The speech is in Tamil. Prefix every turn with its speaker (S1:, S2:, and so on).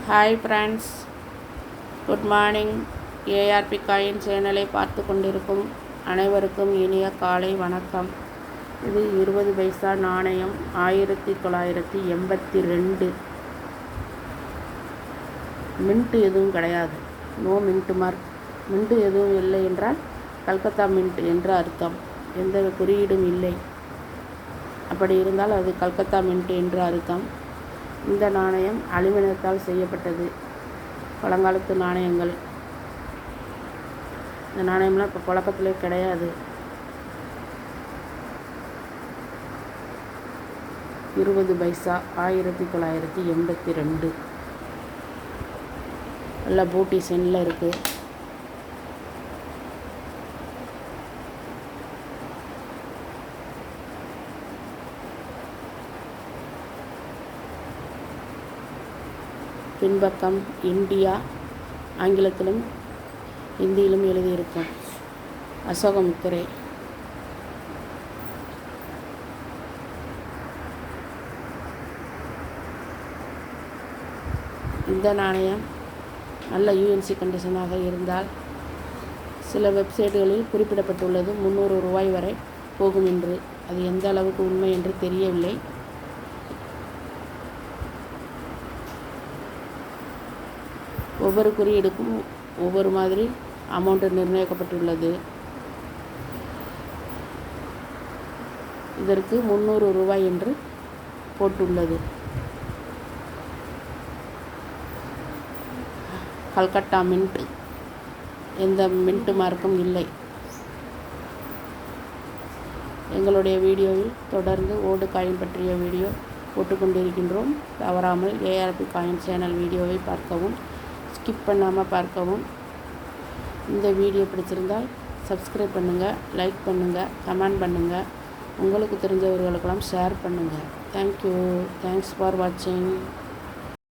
S1: Hi friends, good morning. ARP coin சேனலை பார்த்து கொண்டிருக்கும் அனைவருக்கும் இனிய காலை வணக்கம். இது 20 பைசா நாணயம் 1982. மின்ட்டு எதுவும் கிடையாது. No mint mark. மின்ட்டு எதுவும் இல்லை என்றால் கல்கத்தா மின்ட் என்று அர்த்தம். எந்த குறியீடும் இல்லை. அப்படி இருந்தால் அது கல்கத்தா மின்ட் என்று அர்த்தம். இந்த நாணயம் அலுமினியத்தால் செய்யப்பட்டது. பழங்காலத்து நாணயங்கள். இந்த நாணயம்லாம் இப்போ புழக்கத்திலே கிடையாது. 20 பைசா 1982. நல்ல பூட்டி சென்னில் இருக்குது. பின்பக்கம் இந்தியா ஆங்கிலத்திலும் ஹிந்தியிலும் எழுதியிருக்கும். அசோக முத்திரை. இந்த நாணயம் நல்ல யூஎன்சி கண்டிஷனாக இருந்தால் சில வெப்சைட்டுகளில் குறிப்பிடப்பட்டுள்ளது 300 ரூபாய் வரை போகும் என்று. அது எந்த அளவுக்கு உண்மை என்று தெரியவில்லை. ஒவ்வொரு குறியீடுக்கும் ஒவ்வொரு மாதிரி அமௌண்ட்டு நிர்ணயிக்கப்பட்டுள்ளது. இதற்கு 300 ரூபாய் என்று போட்டுள்ளது. கல்கட்டா மின்ட். எந்த மின்ட்டு மார்க்கும் இல்லை. எங்களுடைய வீடியோவில் தொடர்ந்து ஓடு காயின் பற்றிய வீடியோ போட்டுக்கொண்டிருக்கின்றோம். தவறாமல் ஏஆர்பி காயின் சேனல் வீடியோவை பார்க்கவும், ஸ்கிப் பண்ணாமல் பார்க்கவும். இந்த வீடியோ பிடிச்சிருந்தால் சப்ஸ்கிரைப் பண்ணுங்கள், லைக் பண்ணுங்கள், கமெண்ட் பண்ணுங்கள். உங்களுக்கு தெரிஞ்சவர்களுக்கெல்லாம் ஷேர் பண்ணுங்கள். தேங்க்யூ. தேங்க்ஸ் ஃபார் வாட்சிங்.